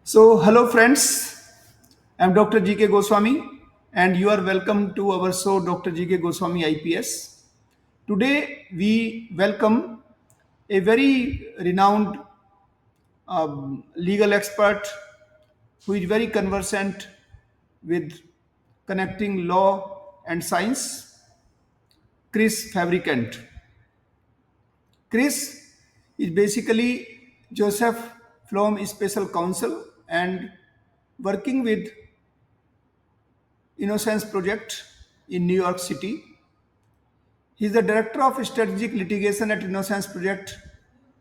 Hello friends, I'm Dr. G.K. Goswami, and you are welcome to our show, Dr. G.K. Goswami IPS. Today, we welcome a very renowned legal expert who is very conversant with connecting law and science, Chris Fabricant. Chris is basically Joseph Flom Special Counsel and working with Innocence project in New York City. He is the director of strategic litigation at Innocence Project,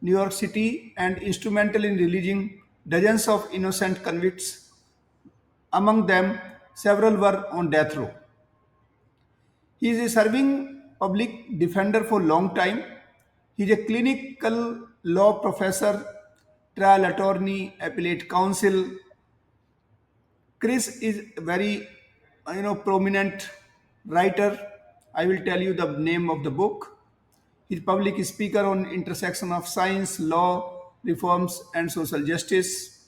New York City, and instrumental in releasing dozens of innocent convicts. Among them, several were on death row. He is a serving public defender for a long time. He is a clinical law professor, trial attorney, appellate counsel. Chris is a very prominent writer. I will tell you the name of the book. He's public speaker on intersection of science, law, reforms, and social justice.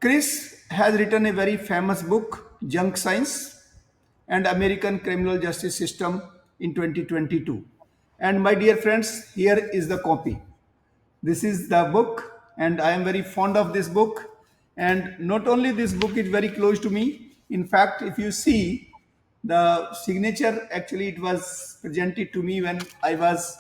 Chris has written a very famous book, Junk Science and American Criminal Justice System in 2022. And my dear friends, here is the copy. This is the book, and I am very fond of this book. And not only this book is very close to me. In fact, if you see the signature, actually it was presented to me when I was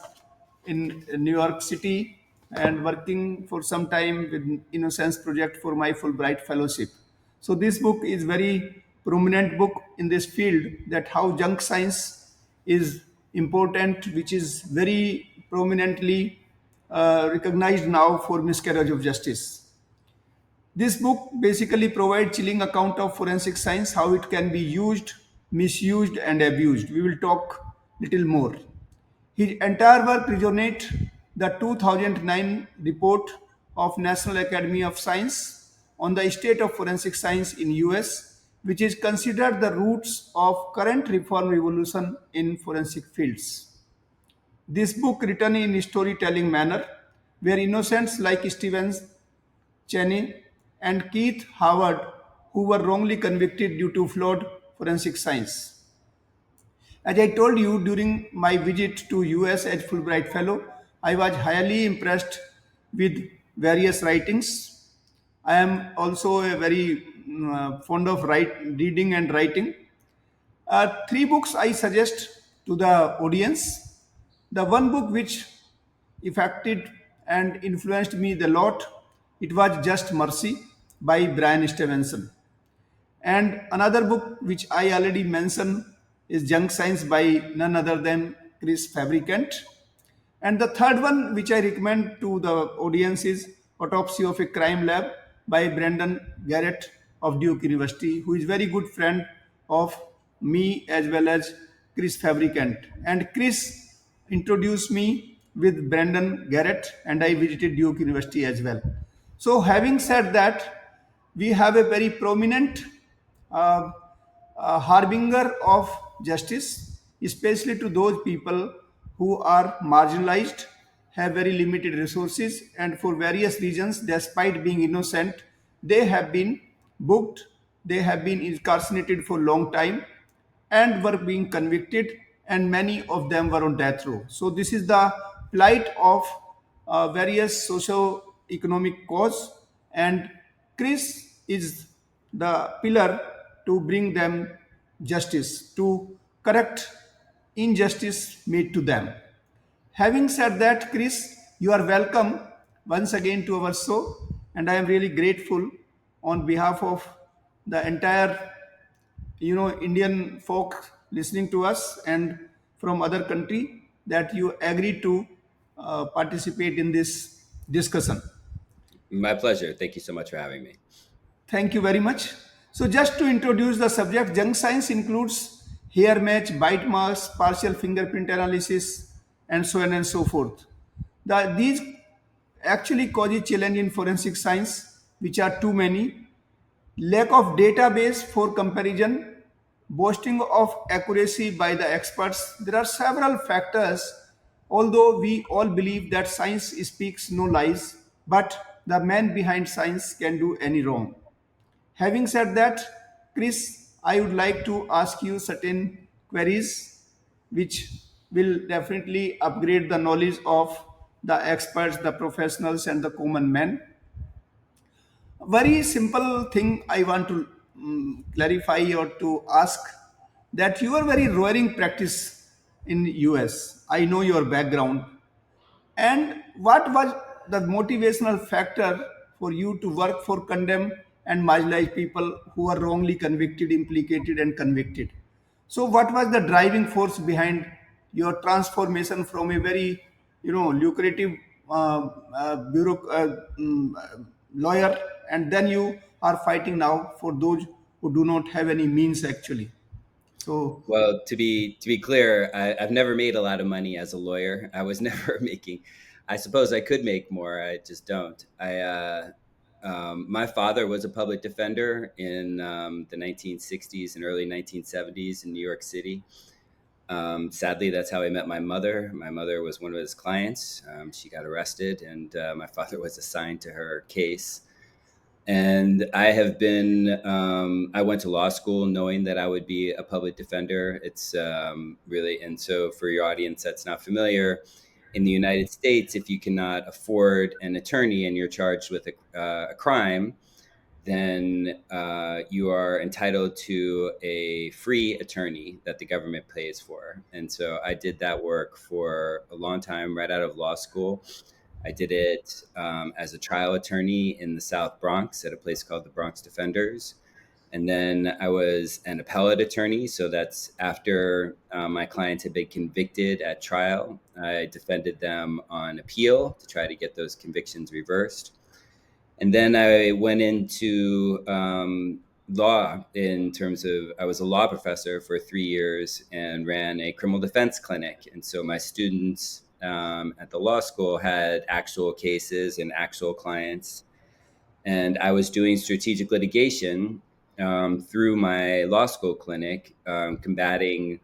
in New York City and working for some time with Innocence Project for my Fulbright fellowship. So this book is very prominent book in this field, that how junk science is important, which is very prominently recognized now for miscarriage of justice. This book basically provides chilling account of forensic science, how it can be used, misused, and abused. We will talk little more. His entire work resonates the 2009 report of National Academy of Science on the state of forensic science in US, which is considered the roots of current reform revolution in forensic fields. This book written in storytelling manner, where innocents like Stephen Cheney and Keith Howard, who were wrongly convicted due to flawed forensic science. As I told you during my visit to US as Fulbright Fellow, I was highly impressed with various writings. I am also a very fond of reading and writing. Three books I suggest to the audience. The one book which affected and influenced me the lot, it was Just Mercy by Brian Stevenson. And another book which I already mentioned is Junk Science by none other than Chris Fabricant. And the third one which I recommend to the audience is Autopsy of a Crime Lab by Brendan Garrett of Duke University, who is very good friend of me as well as Chris Fabricant. And Chris introduced me with Brendan Garrett, and I visited Duke University as well. So having said that, we have a very prominent uh, harbinger of justice, especially to those people who are marginalized, have very limited resources, and for various reasons, despite being innocent, they have been booked, they have been incarcerated for a long time, and were being convicted, and many of them were on death row. So this is the plight of various socio-economic cause, and Chris is the pillar to bring them justice, to correct injustice made to them. Having said that, Chris, you are welcome once again to our show, and I am really grateful on behalf of the entire Indian folk listening to us and from other country, that you agree to participate in this discussion. My pleasure. Thank you so much for having me. Thank you very much. So just to introduce the subject, junk science includes hair match, bite marks, partial fingerprint analysis, and so on and so forth. These actually cause a challenge in forensic science, which are too many. Lack of database for comparison, boasting of accuracy by the experts. There are several factors, although we all believe that science speaks no lies, but the man behind science can do any wrong. Having said that, Chris, I would like to ask you certain queries which will definitely upgrade the knowledge of the experts, the professionals, and the common man. Very simple thing I want to clarify or to ask that you are very roaring practice in US. I know your background. And what was the motivational factor for you to work for condemn and marginalized people who are wrongly convicted, implicated, and convicted? So, what was the driving force behind your transformation from a very, lucrative lawyer, and then you are fighting now for those who do not have any means actually? So, Well, to be clear, I've never made a lot of money as a lawyer. I was never making. I suppose I could make more. I just don't. My father was a public defender in the 1960s and early 1970s in New York City. Sadly, that's how I met my mother. My mother was one of his clients. She got arrested, and my father was assigned to her case. And I went to law school knowing that I would be a public defender. It's really, and so for your audience that's not familiar, in the United States, if you cannot afford an attorney and you're charged with a crime, then you are entitled to a free attorney that the government pays for. And so I did that work for a long time right out of law school. I did it as a trial attorney in the South Bronx at a place called the Bronx Defenders. And then I was an appellate attorney. So that's after my clients had been convicted at trial. I defended them on appeal to try to get those convictions reversed. And then I went into law in terms of, I was a law professor for 3 years and ran a criminal defense clinic. And so my students at the law school had actual cases and actual clients. And I was doing strategic litigation through my law school clinic, combating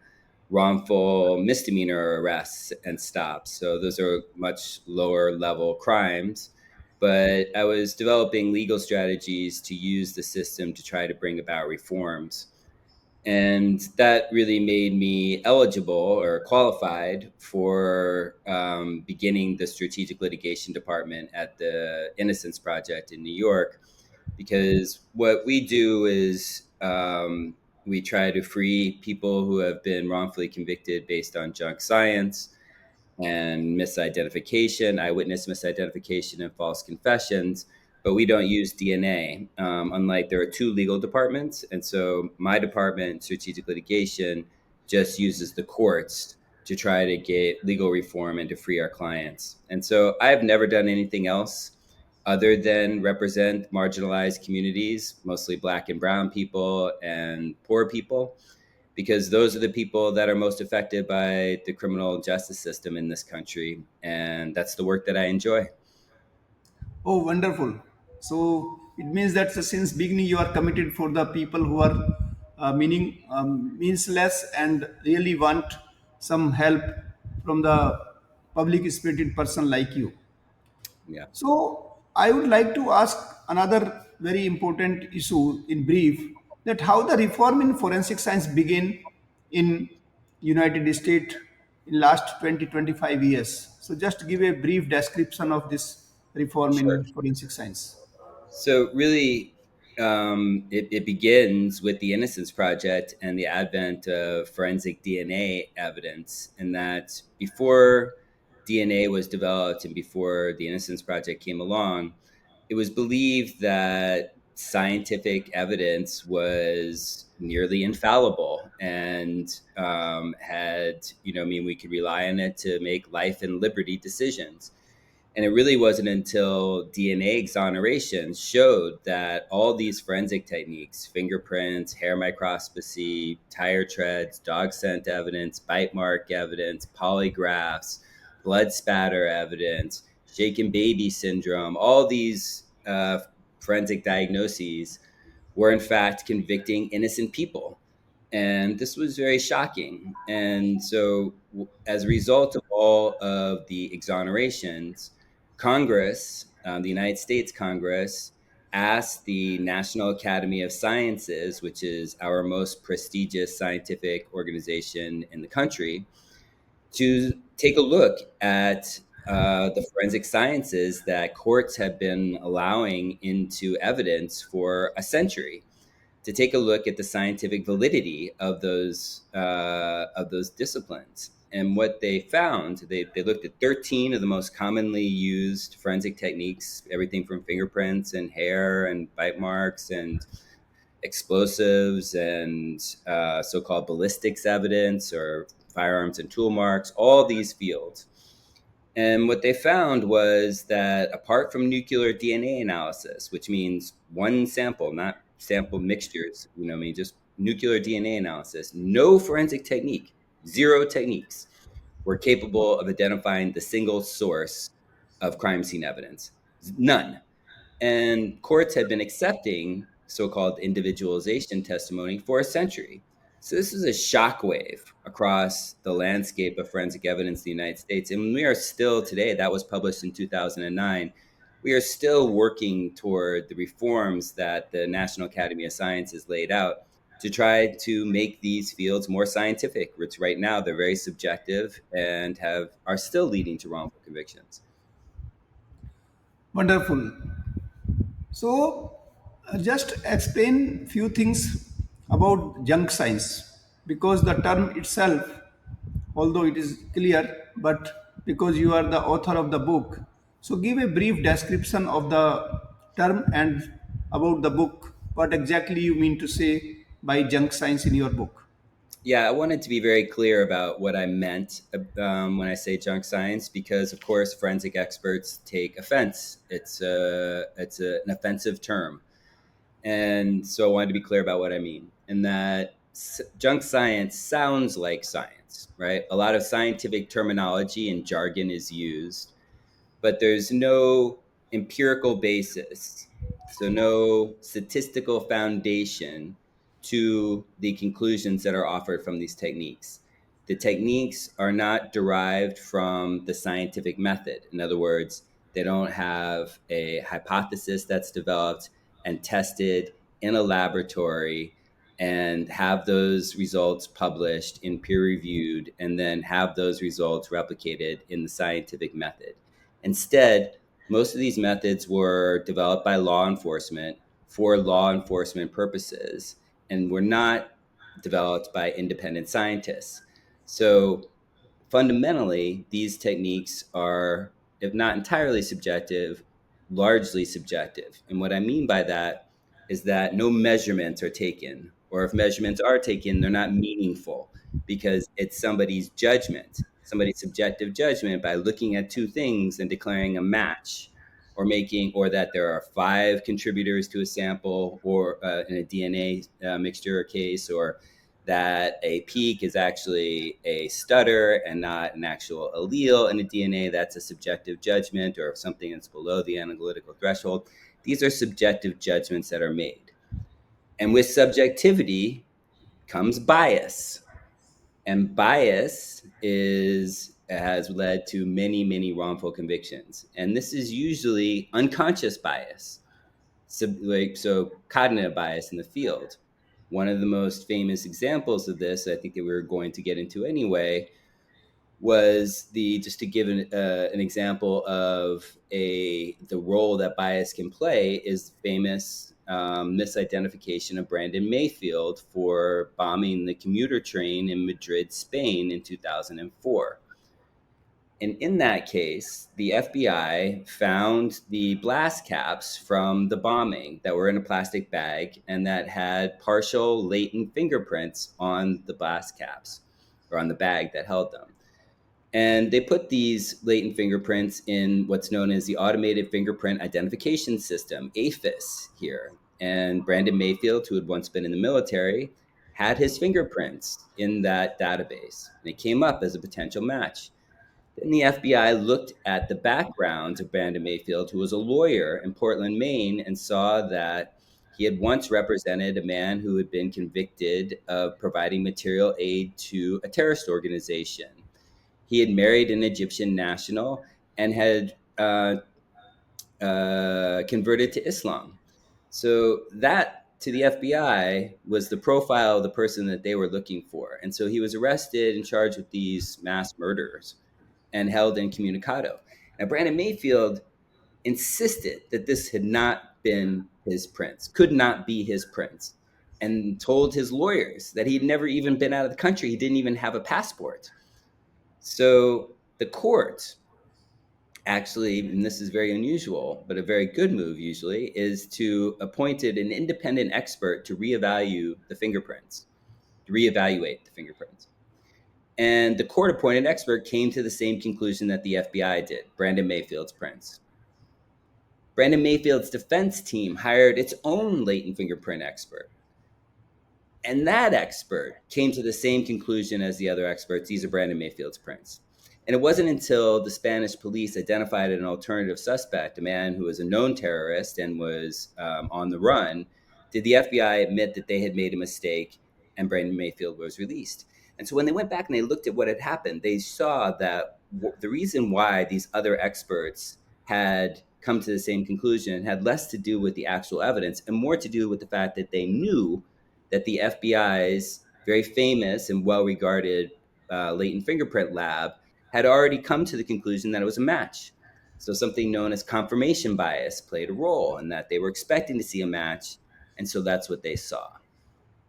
wrongful misdemeanor arrests and stops. So those are much lower level crimes. But I was developing legal strategies to use the system to try to bring about reforms. And that really made me eligible or qualified for beginning the strategic litigation department at the Innocence Project in New York. Because what we do is we try to free people who have been wrongfully convicted based on junk science and misidentification, eyewitness misidentification, and false confessions. But we don't use DNA. Unlike there are two legal departments. And so my department, strategic litigation, just uses the courts to try to get legal reform and to free our clients. And so I've never done anything else other than represent marginalized communities, mostly Black and brown people and poor people, because those are the people that are most affected by the criminal justice system in this country. And that's the work that I enjoy. oh, wonderful. So it means that since beginning you are committed for the people who are meansless and really want some help from the public spirited person like you. Yeah, So I would like to ask another very important issue in brief, that how the reform in forensic science began in United States in last 20-25 years. So just give a brief description of this reform sure. in forensic science. So really, it begins with the Innocence Project and the advent of forensic DNA evidence, and that before DNA was developed and before the Innocence Project came along, it was believed that scientific evidence was nearly infallible and we could rely on it to make life and liberty decisions. And it really wasn't until DNA exoneration showed that all these forensic techniques, fingerprints, hair microscopy, tire treads, dog scent evidence, bite mark evidence, polygraphs, blood spatter evidence, shaken baby syndrome, all these forensic diagnoses were in fact convicting innocent people. And this was very shocking. And so, as a result of all of the exonerations, Congress, the United States Congress, asked the National Academy of Sciences, which is our most prestigious scientific organization in the country, to take a look at the forensic sciences that courts have been allowing into evidence for a century, to take a look at the scientific validity of those disciplines. And what they found, they looked at 13 of the most commonly used forensic techniques, everything from fingerprints and hair and bite marks and explosives and so-called ballistics evidence or firearms and tool marks, all these fields. And what they found was that apart from nuclear DNA analysis, which means one sample, not sample mixtures, I mean, just nuclear DNA analysis, no forensic technique, zero techniques were capable of identifying the single source of crime scene evidence. None. And courts had been accepting so-called individualization testimony for a century. So this is a shockwave across the landscape of forensic evidence in the United States. And we are still today, that was published in 2009, we are still working toward the reforms that the National Academy of Sciences laid out to try to make these fields more scientific, which right now they're very subjective and are still leading to wrongful convictions. Wonderful. So, just explain few things about junk science because the term itself, although it is clear, but because you are the author of the book, so give a brief description of the term and about the book. What exactly you mean to say by junk science in your book? Yeah, I wanted to be very clear about what I meant when I say junk science, because of course forensic experts take offense. An offensive term, and so I wanted to be clear about what I mean. And that junk science sounds like science, right? A lot of scientific terminology and jargon is used, but there's no empirical basis, so no statistical foundation to the conclusions that are offered from these techniques. The techniques are not derived from the scientific method. In other words, they don't have a hypothesis that's developed and tested in a laboratory and have those results published in peer reviewed and then have those results replicated in the scientific method. Instead, most of these methods were developed by law enforcement for law enforcement purposes and were not developed by independent scientists. So fundamentally, these techniques are, if not entirely subjective, largely subjective. And what I mean by that is that no measurements are taken, or if measurements are taken, they're not meaningful because it's somebody's judgment, somebody's subjective judgment by looking at two things and declaring a match, or that there are 5 contributors to a sample or in a DNA mixture case, or that a peak is actually a stutter and not an actual allele in a DNA. That's a subjective judgment, or something that's below the analytical threshold. These are subjective judgments that are made. And with subjectivity comes bias. And bias has led to many, many wrongful convictions. And this is usually unconscious bias. So cognitive bias in the field. One of the most famous examples of this, I think that we were going to get into anyway, was just to give an example of the role that bias can play, is famous misidentification of Brandon Mayfield for bombing the commuter train in Madrid, Spain in 2004. And in that case, the FBI found the blast caps from the bombing that were in a plastic bag and that had partial latent fingerprints on the blast caps, or on the bag that held them. And they put these latent fingerprints in what's known as the Automated Fingerprint Identification System, AFIS, here. And Brandon Mayfield, who had once been in the military, had his fingerprints in that database. And it came up as a potential match. Then the FBI looked at the background of Brandon Mayfield, who was a lawyer in Portland, Maine, and saw that he had once represented a man who had been convicted of providing material aid to a terrorist organization. He had married an Egyptian national and had uh, converted to Islam. So that to the FBI was the profile of the person that they were looking for. And so he was arrested and charged with these mass murders and held incommunicado. Now, Brandon Mayfield insisted that this had not been his prince, could not be his prince, and told his lawyers that he'd never even been out of the country. He didn't even have a passport. So the court actually, and this is very unusual, but a very good move usually, is to appointed an independent expert to reevaluate the fingerprints, to reevaluate the fingerprints. And the court appointed expert came to the same conclusion that the FBI did, Brandon Mayfield's prints. Brandon Mayfield's defense team hired its own latent fingerprint expert. And that expert came to the same conclusion as the other experts. These are Brandon Mayfield's prints. And it wasn't until the Spanish police identified an alternative suspect, a man who was a known terrorist and was on the run, did the FBI admit that they had made a mistake and Brandon Mayfield was released. And so when they went back and they looked at what had happened, they saw that the reason why these other experts had come to the same conclusion had less to do with the actual evidence and more to do with the fact that they knew that the FBI's very famous and well-regarded latent fingerprint lab had already come to the conclusion that it was a match. So something known as confirmation bias played a role in that they were expecting to see a match, and so that's what they saw.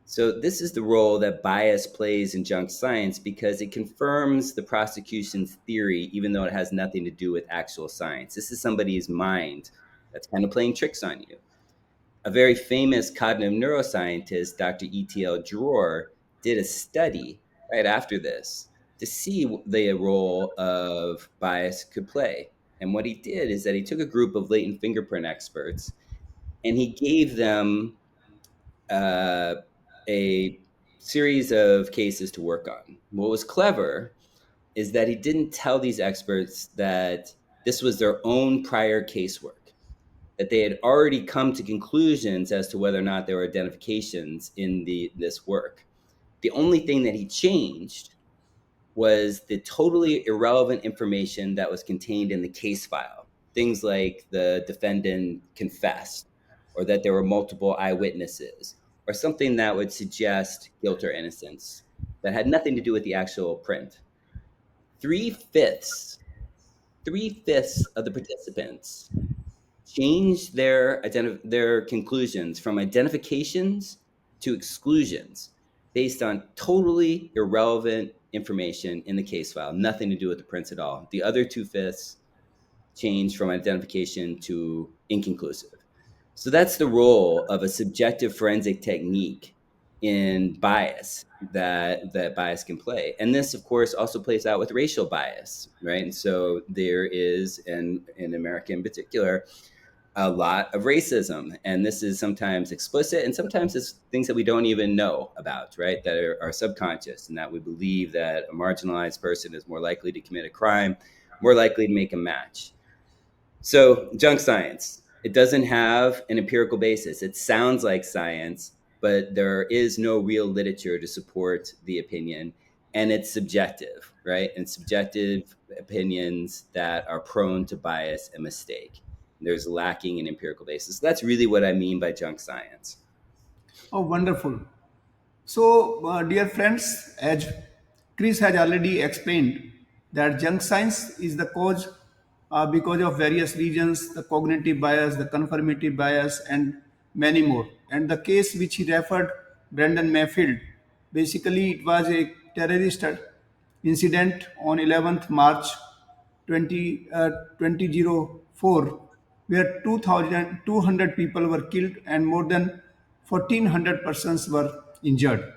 So this is the role that bias plays in junk science because it confirms the prosecution's theory, even though it has nothing to do with actual science. This is somebody's mind that's kind of playing tricks on you. A very famous cognitive neuroscientist, Dr. E.T.L. Dror, did a study right after this to see the role of bias could play. And what he did is that he took a group of latent fingerprint experts and he gave them a series of cases to work on. What was clever is that he didn't tell these experts that this was their own prior casework, that they had already come to conclusions as to whether or not there were identifications in this work. The only thing that he changed was the totally irrelevant information that was contained in the case file. Things like the defendant confessed, or that there were multiple eyewitnesses, or something that would suggest guilt or innocence that had nothing to do with the actual print. Three-fifths of the participants changed their conclusions from identifications to exclusions based on totally irrelevant information in the case file, nothing to do with the prints at all. The other 2/5 changed from identification to inconclusive. So that's the role of a subjective forensic technique in bias that bias can play. And this, of course, also plays out with racial bias, right? And so there is, and in America in particular, a lot of racism. And this is sometimes explicit and sometimes it's things that we don't even know about, right? That are subconscious, and that we believe that a marginalized person is more likely to commit a crime, more likely to make a match. So junk science, it doesn't have an empirical basis. It sounds like science, but there is no real literature to support the opinion. And it's subjective, right? And subjective opinions that are prone to bias and mistake. There's lacking in empirical basis. That's really what I mean by junk science. Oh, wonderful. So, dear friends, as Chris has already explained, that junk science is the cause because of various reasons, the cognitive bias, the conformity bias, and many more. And the case which he referred, Brandon Mayfield, basically it was a terrorist incident on 11th March 2004, where 2,200 people were killed and more than 1,400 persons were injured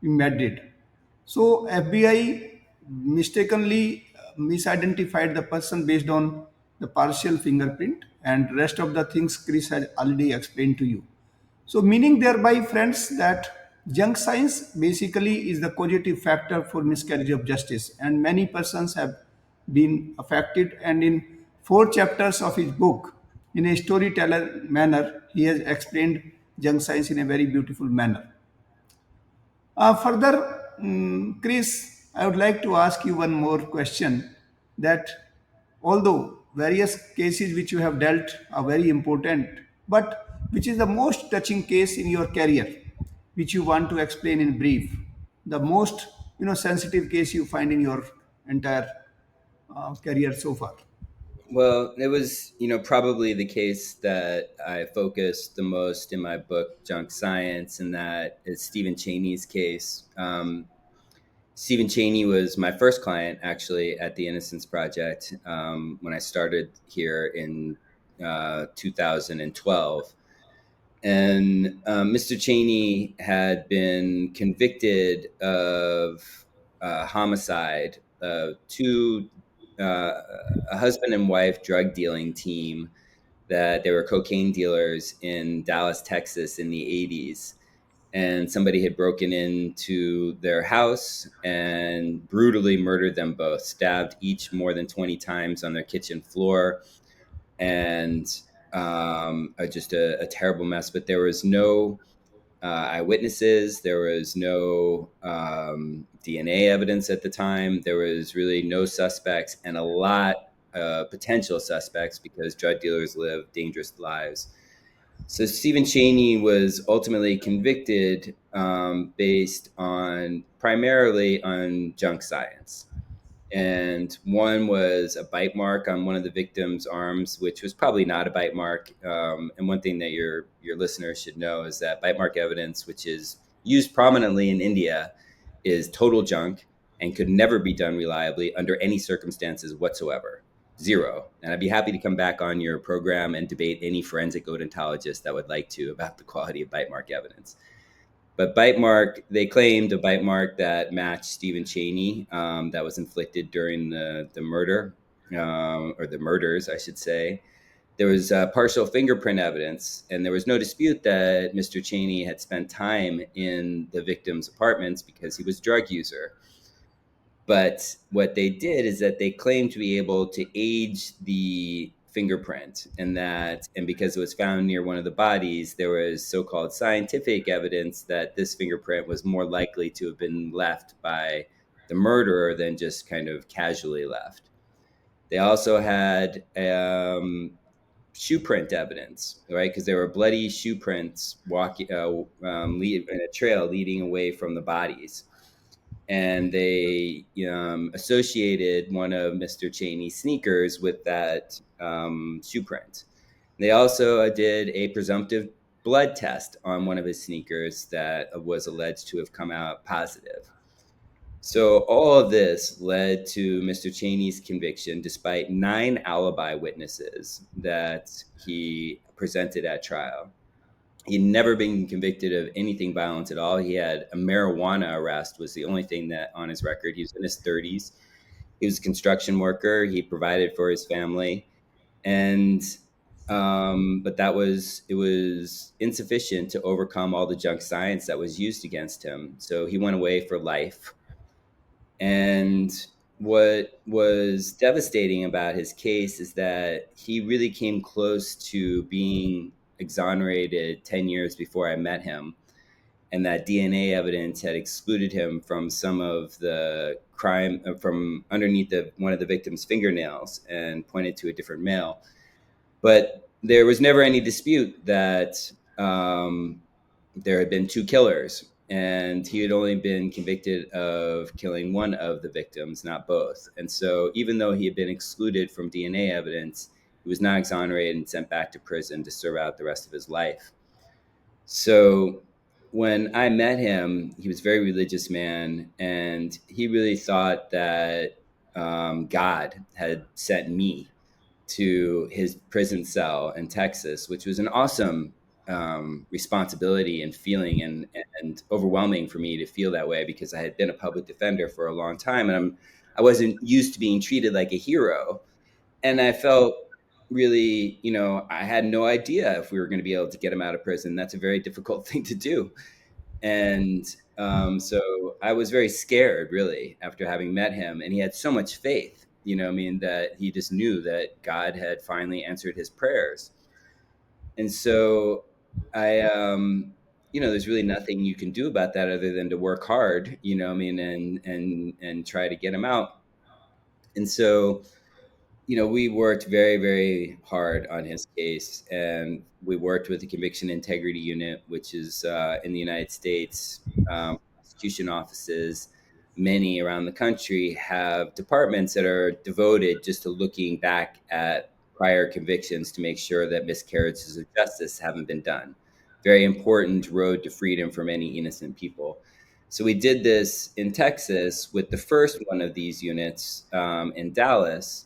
in Madrid. So FBI mistakenly misidentified the person based on the partial fingerprint, and rest of the things Chris has already explained to you. So, meaning thereby, friends, that junk science basically is the causative factor for miscarriage of justice, and many persons have been affected. And in 4 chapters of his book, in a storyteller manner, he has explained junk science in a very beautiful manner. Further, Chris, I would like to ask you one more question. That although various cases which you have dealt are very important, but which is the most touching case in your career, which you want to explain in brief? The most sensitive case you find in your entire career so far. Well, it was, probably the case that I focused the most in my book, Junk Science, and that is Stephen Chaney's case. Stephen Chaney was my first client, actually, at the Innocence Project when I started here in 2012. And Mr. Chaney had been convicted of homicide to a husband and wife drug dealing team that they were cocaine dealers in Dallas, Texas in the 80s. And somebody had broken into their house and brutally murdered them both, stabbed each more than 20 times on their kitchen floor, and just a terrible mess. But there was no eyewitnesses. There was no DNA evidence at the time. There was really no suspects, and a lot of potential suspects because drug dealers live dangerous lives. So Stephen Chaney was ultimately convicted based on primarily on junk science. And one was a bite mark on one of the victims' arms, which was probably not a bite mark. And one thing that your listeners should know is that bite mark evidence, which is used prominently in India, is total junk and could never be done reliably under any circumstances whatsoever. Zero. And I'd be happy to come back on your program and debate any forensic odontologist that would like to about the quality of bite mark evidence. But bite mark, they claimed a bite mark that matched Stephen Chaney that was inflicted during the murder, or the murders, I should say. There was partial fingerprint evidence, and there was no dispute that Mr. Chaney had spent time in the victim's apartments because he was a drug user. But what they did is that they claimed to be able to age the fingerprint, and because it was found near one of the bodies, there was so-called scientific evidence that this fingerprint was more likely to have been left by the murderer than just kind of casually left. They also had shoe print evidence, right? Because there were bloody shoe prints walking in a trail leading away from the bodies, and they associated one of Mr. Chaney's sneakers with that shoe print. They also did a presumptive blood test on one of his sneakers that was alleged to have come out positive. So all of this led to Mr. Chaney's conviction, despite 9 alibi witnesses that he presented at trial. He'd never been convicted of anything violent at all. He had a marijuana arrest was the only thing that on his record. He was in his 30s. He was a construction worker. He provided for his family, and but it was insufficient to overcome all the junk science that was used against him. So he went away for life. And what was devastating about his case is that he really came close to being exonerated 10 years before I met him. And that DNA evidence had excluded him from some of the crime from underneath one of the victim's fingernails and pointed to a different male. But there was never any dispute that there had been 2 killers, and he had only been convicted of killing one of the victims, not both. And so even though he had been excluded from DNA evidence, he was not exonerated and sent back to prison to serve out the rest of his life. So when I met him, he was a very religious man, and he really thought that God had sent me to his prison cell in Texas, which was an awesome responsibility and feeling, and overwhelming for me to feel that way because I had been a public defender for a long time, and I wasn't used to being treated like a hero, and I felt really, I had no idea if we were going to be able to get him out of prison. That's a very difficult thing to do, and so I was very scared, really, after having met him, and he had so much faith, that he just knew that God had finally answered his prayers. And so there's really nothing you can do about that other than to work hard, and try to get him out. And so we worked very, very hard on his case, and we worked with the Conviction Integrity Unit, which is in the United States. Prosecution offices, many around the country, have departments that are devoted just to looking back at prior convictions to make sure that miscarriages of justice haven't been done. Very important road to freedom for many innocent people. So we did this in Texas with the first one of these units in Dallas,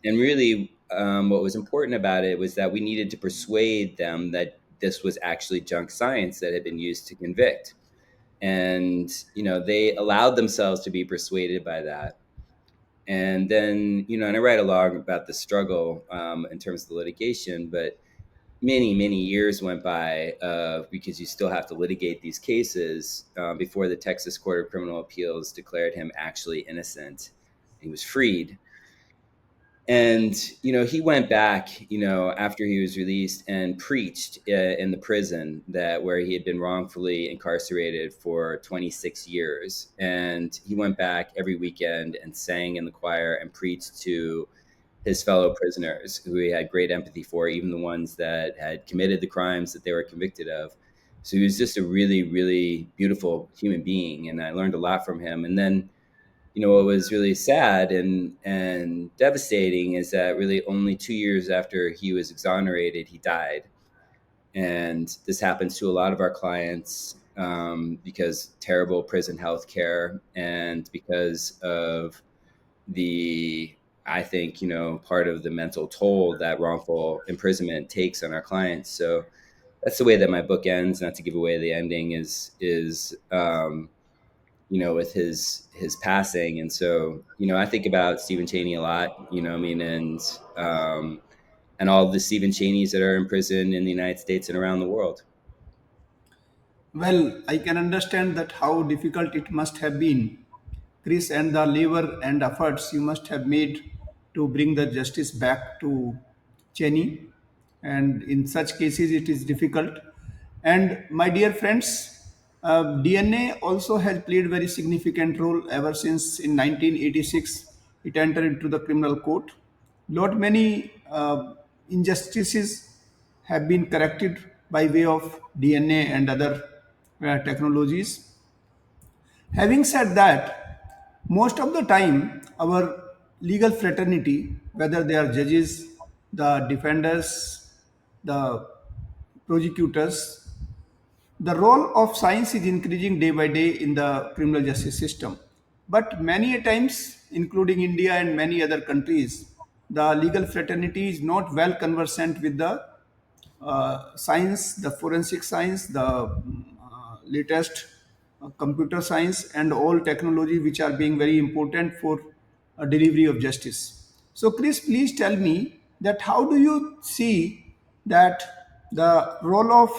and really, what was important about it was that we needed to persuade them that this was actually junk science that had been used to convict. And, they allowed themselves to be persuaded by that. And then, and I write a log about the struggle in terms of the litigation, but many, many years went by because you still have to litigate these cases before the Texas Court of Criminal Appeals declared him actually innocent. He was freed. And he went back after he was released and preached in the prison that where he had been wrongfully incarcerated for 26 years. And he went back every weekend and sang in the choir and preached to his fellow prisoners who he had great empathy for, even the ones that had committed the crimes that they were convicted of. So he was just a really, really beautiful human being, and I learned a lot from him. And then what was really sad and devastating is that really only 2 years after he was exonerated, he died. And this happens to a lot of our clients because terrible prison health care and because of I think, part of the mental toll that wrongful imprisonment takes on our clients. So that's the way that my book ends. Not to give away the ending is with his passing. And so, I think about Stephen Chaney a lot, and all the Stephen Cheneys that are in prison in the United States and around the world. Well, I can understand that how difficult it must have been, Chris, and the labor and efforts you must have made to bring the justice back to Cheney. And in such cases, it is difficult. And my dear friends, DNA also has played very significant role ever since in 1986 it entered into the criminal court. Lot many injustices have been corrected by way of DNA and other technologies. Having said that, most of the time, our legal fraternity, whether they are judges, the defenders, the prosecutors, the role of science is increasing day by day in the criminal justice system. But many a times, including India and many other countries, the legal fraternity is not well conversant with the science, the forensic science, the latest computer science, and all technology which are being very important for delivery of justice. So, Chris, please tell me that how do you see that the role of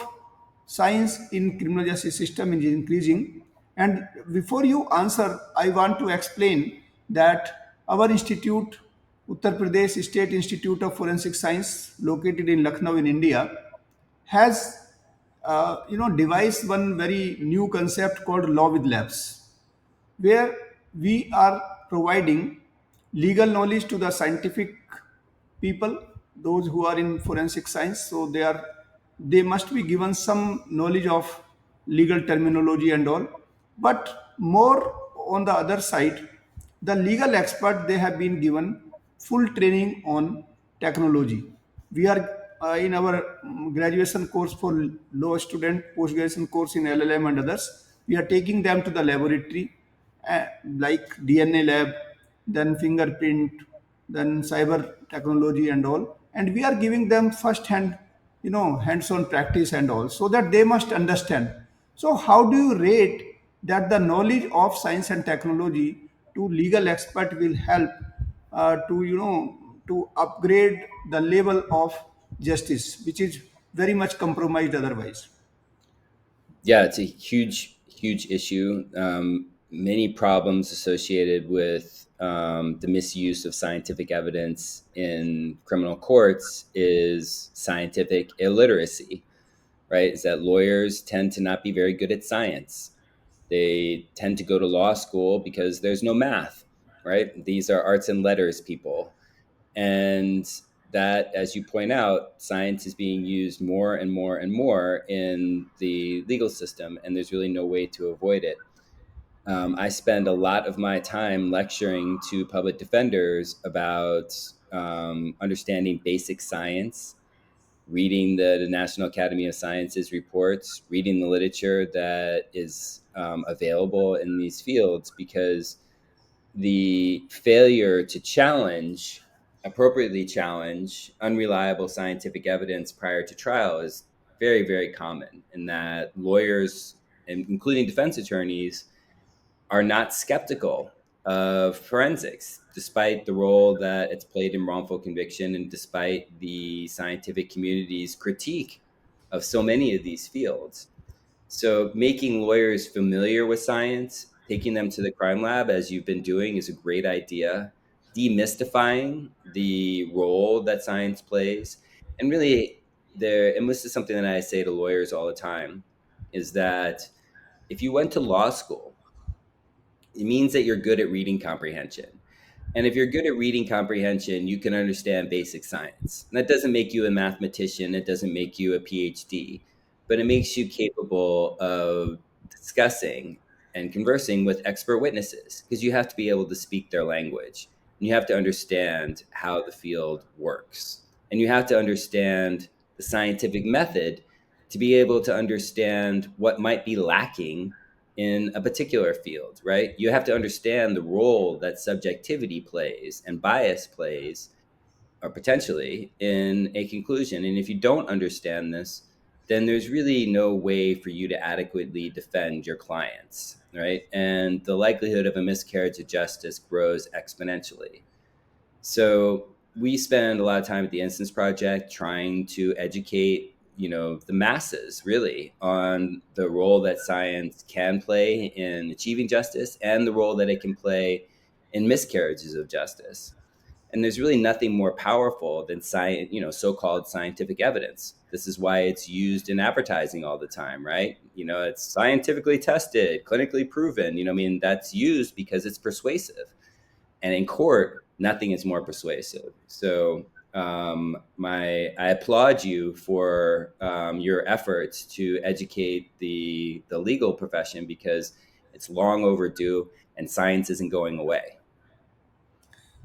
science in criminal justice system is increasing? And before you answer, I want to explain that our institute, Uttar Pradesh State Institute of Forensic Science, located in Lucknow in India, has devised one very new concept called law with labs, where we are providing legal knowledge to the scientific people, those who are in forensic science. So they must be given some knowledge of legal terminology and all. But more on the other side, the legal expert, they have been given full training on technology. We are in our graduation course for law student, post graduation course in LLM and others. We are taking them to the laboratory, like DNA lab, then fingerprint, then cyber technology and all. And we are giving them first hand, hands-on practice and all, so that they must understand. So how do you rate that the knowledge of science and technology to legal expert will help to upgrade the level of justice, which is very much compromised otherwise? Yeah, it's a huge, huge issue. Many problems associated with the misuse of scientific evidence in criminal courts is scientific illiteracy, right? Is that lawyers tend to not be very good at science. They tend to go to law school because there's no math, right? These are arts and letters people. And that, as you point out, science is being used more and more and more in the legal system, and there's really no way to avoid it. I spend a lot of my time lecturing to public defenders about understanding basic science, reading the National Academy of Sciences reports, reading the literature that is available in these fields, because the failure to challenge, appropriately challenge, unreliable scientific evidence prior to trial is very, very common, in that lawyers, including defense attorneys, are not skeptical of forensics, despite the role that it's played in wrongful conviction and despite the scientific community's critique of so many of these fields. So making lawyers familiar with science, taking them to the crime lab, as you've been doing, is a great idea. Demystifying the role that science plays. And really, and this is something that I say to lawyers all the time, is that if you went to law school, it means that you're good at reading comprehension. And if you're good at reading comprehension, you can understand basic science. And that doesn't make you a mathematician, it doesn't make you a PhD, but it makes you capable of discussing and conversing with expert witnesses, because you have to be able to speak their language. And you have to understand how the field works. And you have to understand the scientific method to be able to understand what might be lacking in a particular field, right? You have to understand the role that subjectivity plays and bias plays, or potentially, in a conclusion. And if you don't understand this, then there's really no way for you to adequately defend your clients, right? And the likelihood of a miscarriage of justice grows exponentially. So we spend a lot of time at the Innocence Project trying to educate, the masses really on the role that science can play in achieving justice and the role that it can play in miscarriages of justice. And there's really nothing more powerful than science, so-called scientific evidence. This is why it's used in advertising all the time, right? It's scientifically tested, clinically proven. That's used because it's persuasive. And in court, nothing is more persuasive. So I applaud you for your efforts to educate the legal profession, because it's long overdue and science isn't going away.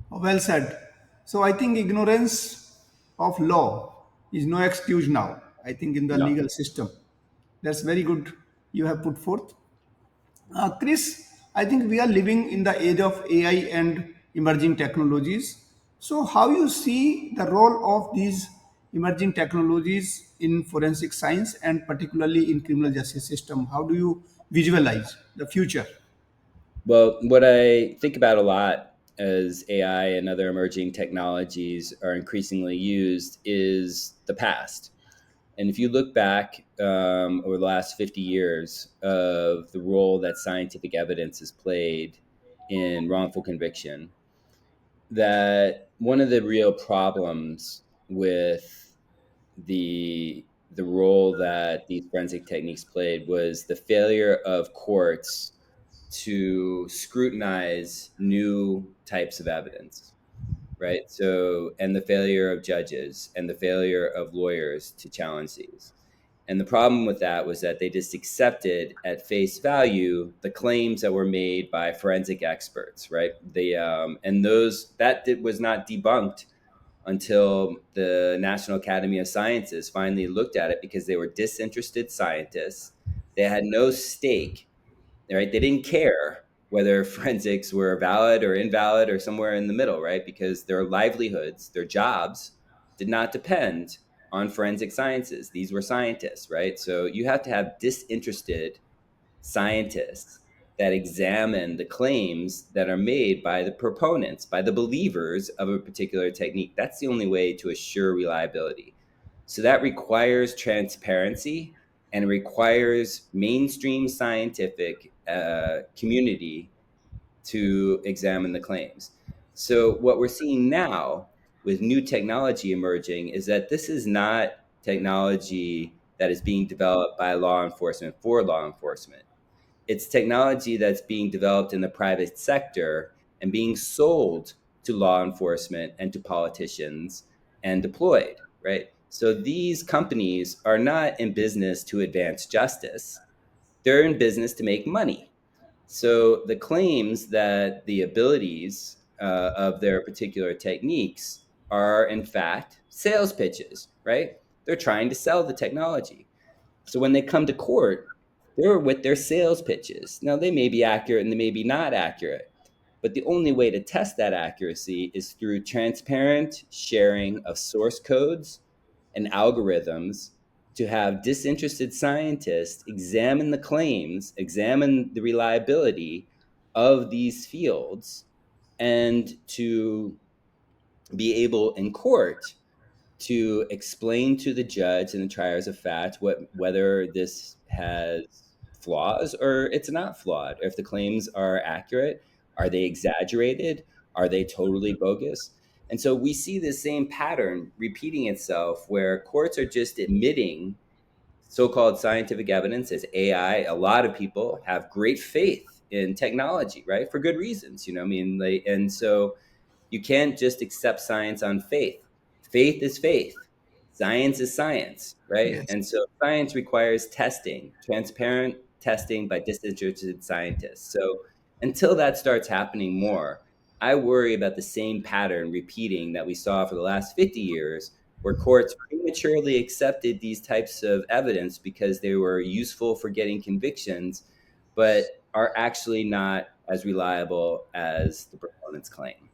Well said. So I think ignorance of law is no excuse now, I think, in the No. legal system. That's very good you have put forth. Chris, I think we are living in the age of AI and emerging technologies. So, how you see the role of these emerging technologies in forensic science and particularly in criminal justice system? How do you visualize the future? Well, what I think about a lot as AI and other emerging technologies are increasingly used is the past. And if you look back over the last 50 years of the role that scientific evidence has played in wrongful conviction, that one of the real problems with the role that these forensic techniques played was the failure of courts to scrutinize new types of evidence, right? So, and the failure of judges and the failure of lawyers to challenge these. And the problem with that was that they just accepted at face value the claims that were made by forensic experts, right? And was not debunked until the National Academy of Sciences finally looked at it, because they were disinterested scientists. They had no stake, right? They didn't care whether forensics were valid or invalid or somewhere in the middle, right? Because their livelihoods, their jobs, did not depend on forensic sciences. These were scientists, right? So you have to have disinterested scientists that examine the claims that are made by the proponents, by the believers of a particular technique. That's the only way to assure reliability. So that requires transparency and requires mainstream scientific community to examine the claims. So what we're seeing now with new technology emerging is that this is not technology that is being developed by law enforcement for law enforcement. It's technology that's being developed in the private sector and being sold to law enforcement and to politicians and deployed, right? So these companies are not in business to advance justice. They're in business to make money. So the claims that the abilities of their particular techniques are, in fact, sales pitches, right? They're trying to sell the technology. So when they come to court, they're with their sales pitches. Now, they may be accurate and they may be not accurate, but the only way to test that accuracy is through transparent sharing of source codes and algorithms, to have disinterested scientists examine the claims, examine the reliability of these fields, and to be able in court to explain to the judge and the triers of fact whether this has flaws or it's not flawed. If the claims are accurate, are they exaggerated? Are they totally bogus? And so we see the same pattern repeating itself where courts are just admitting so-called scientific evidence as AI. A lot of people have great faith in technology, right? For good reasons, I mean, and so you can't just accept science on faith. Faith is faith. Science is science, right? Yes. And so science requires testing, transparent testing by disinterested scientists. So until that starts happening more, I worry about the same pattern repeating that we saw for the last 50 years, where courts prematurely accepted these types of evidence because they were useful for getting convictions, but are actually not as reliable as the proponents claim.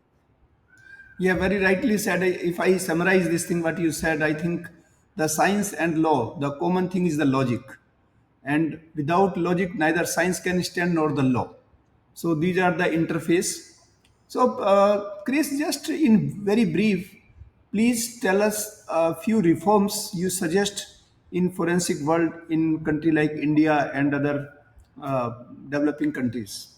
Yeah, very rightly said. If I summarize this thing, what you said, I think the science and law, the common thing is the logic. And without logic, neither science can stand nor the law. So these are the interface. So, Chris, just in very brief, please tell us a few reforms you suggest in forensic world in country like India and other developing countries.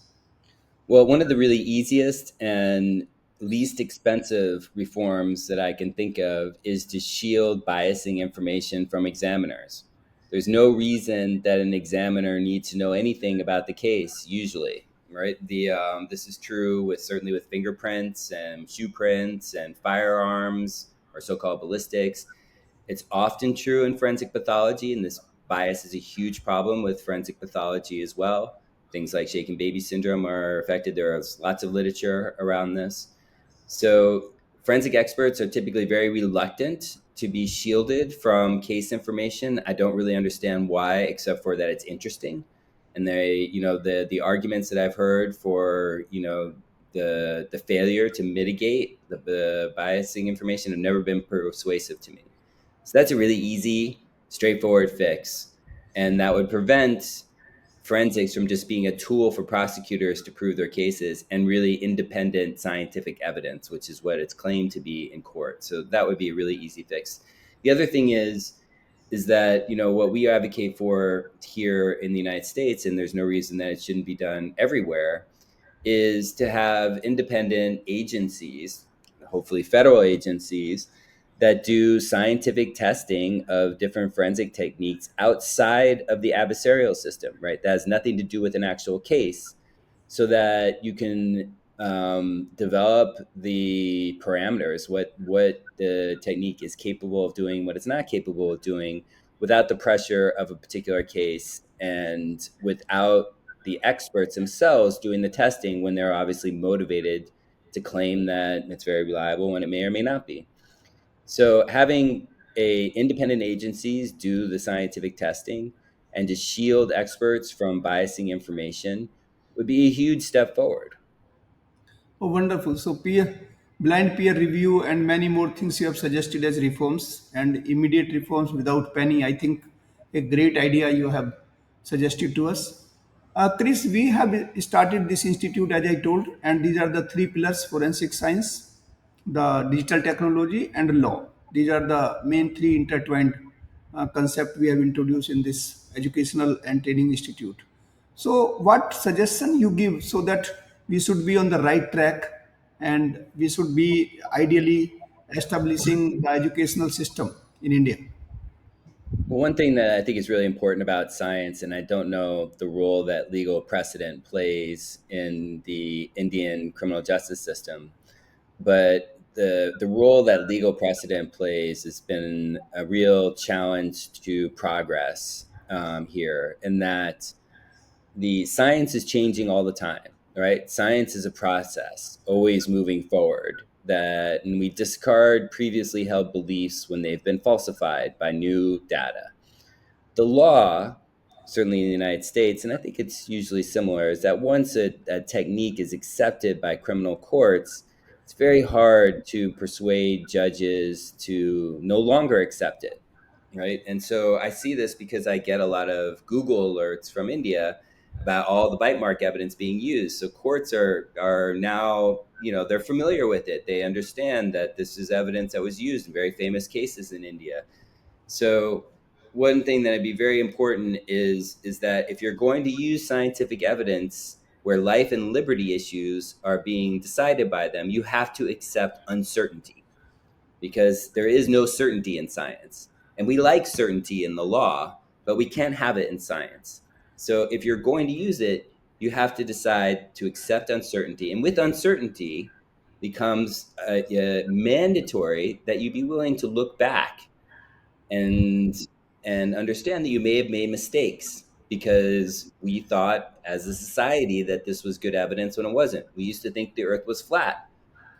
Well, one of the really easiest and least expensive reforms that I can think of is to shield biasing information from examiners. There's no reason that an examiner needs to know anything about the case, usually, right? This is true with certainly with fingerprints and shoe prints and firearms or so-called ballistics. It's often true in forensic pathology, and this bias is a huge problem with forensic pathology as well. Things like shaken baby syndrome are affected. There is lots of literature around this. So forensic experts are typically very reluctant to be shielded from case information. I don't really understand why, except for that it's interesting. And the arguments that I've heard for, the failure to mitigate the biasing information have never been persuasive to me. So that's a really easy, straightforward fix. And that would prevent forensics from just being a tool for prosecutors to prove their cases and really independent scientific evidence, which is what it's claimed to be in court. So that would be a really easy fix. The other thing is that, what we advocate for here in the United States, and there's no reason that it shouldn't be done everywhere, is to have independent agencies, hopefully federal agencies, that do scientific testing of different forensic techniques outside of the adversarial system, right? That has nothing to do with an actual case, so that you can develop the parameters, what the technique is capable of doing, what it's not capable of doing, without the pressure of a particular case and without the experts themselves doing the testing when they're obviously motivated to claim that it's very reliable when it may or may not be. So having independent agencies do the scientific testing and to shield experts from biasing information would be a huge step forward. Oh, wonderful. So, blind peer review and many more things you have suggested as reforms and immediate reforms without penny. I think a great idea you have suggested to us. Chris, we have started this institute, as I told, and these are the three pillars: forensic science, the digital technology, and law. These are the main three intertwined concept we have introduced in this educational and training institute. So, what suggestion you give so that we should be on the right track and we should be ideally establishing the educational system in India? Well, one thing that I think is really important about science, and I don't know the role that legal precedent plays in the Indian criminal justice system, but the role that legal precedent plays has been a real challenge to progress here, in that the science is changing all the time, right? Science is a process, always moving forward. That and we discard previously held beliefs when they've been falsified by new data. The law, certainly in the United States, and I think it's usually similar, is that once a technique is accepted by criminal courts, it's very hard to persuade judges to no longer accept it, right? And so I see this because I get a lot of Google alerts from India about all the bite mark evidence being used. So courts are now, they're familiar with it. They understand that this is evidence that was used in very famous cases in India. So one thing that would be very important is that if you're going to use scientific evidence where life and liberty issues are being decided by them, you have to accept uncertainty, because there is no certainty in science. And we like certainty in the law, but we can't have it in science. So if you're going to use it, you have to decide to accept uncertainty. And with uncertainty becomes mandatory that you be willing to look back and understand that you may have made mistakes, because we thought as a society that this was good evidence when it wasn't. We used to think the earth was flat,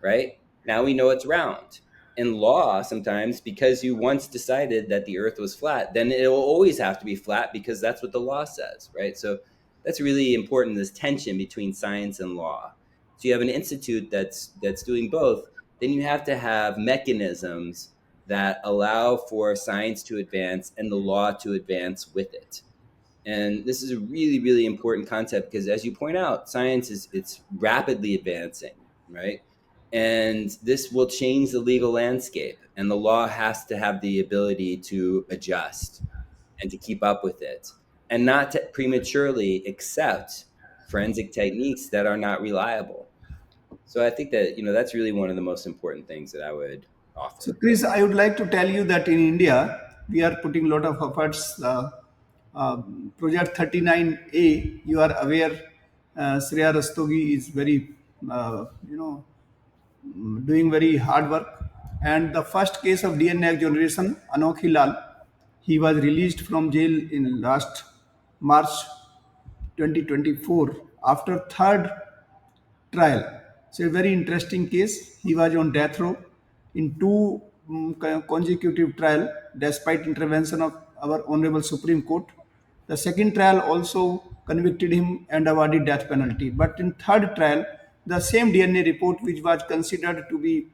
right? Now we know it's round. In law, sometimes, because you once decided that the earth was flat, then it will always have to be flat because that's what the law says, right? So that's really important, this tension between science and law. So you have an institute that's doing both, then you have to have mechanisms that allow for science to advance and the law to advance with it. And this is a really, really important concept because, as you point out, science it's rapidly advancing, right? And this will change the legal landscape, and the law has to have the ability to adjust and to keep up with it, and not to prematurely accept forensic techniques that are not reliable. So I think that that's really one of the most important things that I would So, offer. Chris, I would like to tell you that in India, we are putting a lot of efforts. Project 39A, you are aware, Shreya Rastogi is very, doing very hard work. And the first case of DNA exoneration, Anokhi Lal, he was released from jail in last March 2024 after third trial. So a very interesting case. He was on death row in two consecutive trial, despite intervention of our honorable Supreme Court. The second trial also convicted him and awarded death penalty. But in third trial, the same DNA report, which was considered to be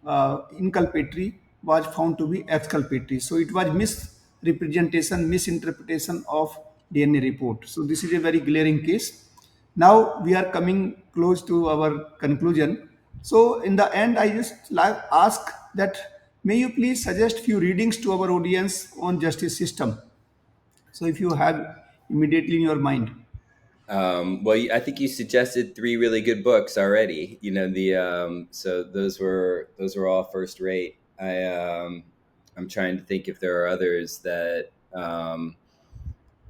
inculpatory, was found to be exculpatory. So it was misrepresentation, misinterpretation of DNA report. So this is a very glaring case. Now we are coming close to our conclusion. So in the end, I just like ask that may you please suggest few readings to our audience on justice system. So if you have immediately in your mind. Well, I think you suggested three really good books already. So those were all first rate. I'm trying to think if there are others that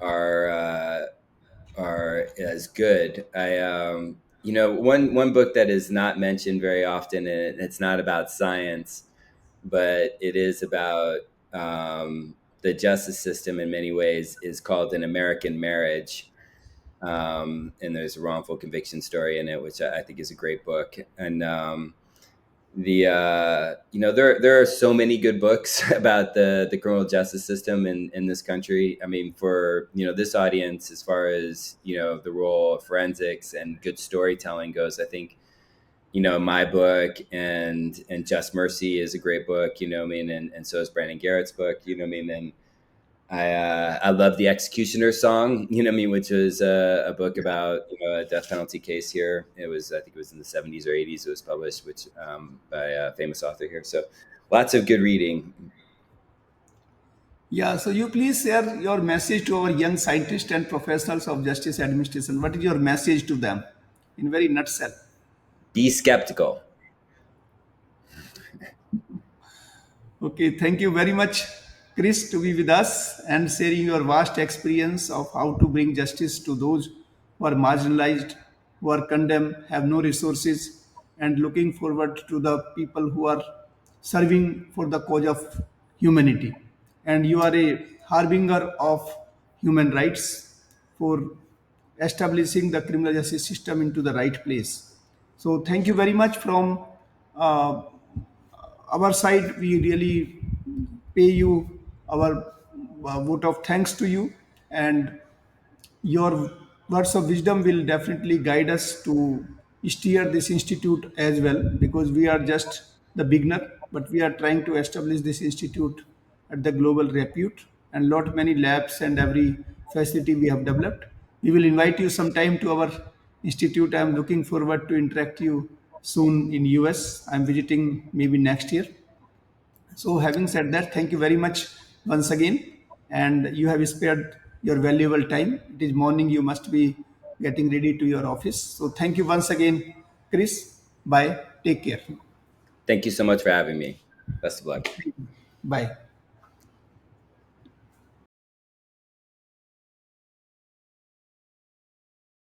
are are as good. One book that is not mentioned very often, and it's not about science, but it is about the justice system in many ways, is called An American Marriage. And there's a wrongful conviction story in it, which I think is a great book. And there are so many good books about the criminal justice system in this country. I mean, for this audience, as far as the role of forensics and good storytelling goes, I think my book and Just Mercy is a great book. And so is Brandon Garrett's book. And I love the Executioner Song, which was a book about a death penalty case here. I think it was in the 70s or 80s. It was published, which by a famous author here. So lots of good reading. Yeah, so you please share your message to our young scientists and professionals of justice administration. What is your message to them in very nutshell? Be skeptical. Okay, thank you very much, Chris, to be with us and sharing your vast experience of how to bring justice to those who are marginalized, who are condemned, have no resources. and looking forward to the people who are serving for the cause of humanity. And you are a harbinger of human rights for establishing the criminal justice system into the right place. So thank you very much from uh, our side. We really pay you our vote of thanks to you, and your words of wisdom will definitely guide us to steer this institute as well, because we are just the beginner, but we are trying to establish this institute at the global repute, and lot many labs and every facility we have developed. We will invite you sometime to our institute. I am looking forward to interact you soon in US. I'm visiting maybe next year. So, having said that, thank you very much once again. And you have spared your valuable time. It is morning, you must be getting ready to your office. So, thank you once again, Chris. Bye. Take care. Thank you so much for having me. Best of luck. Bye.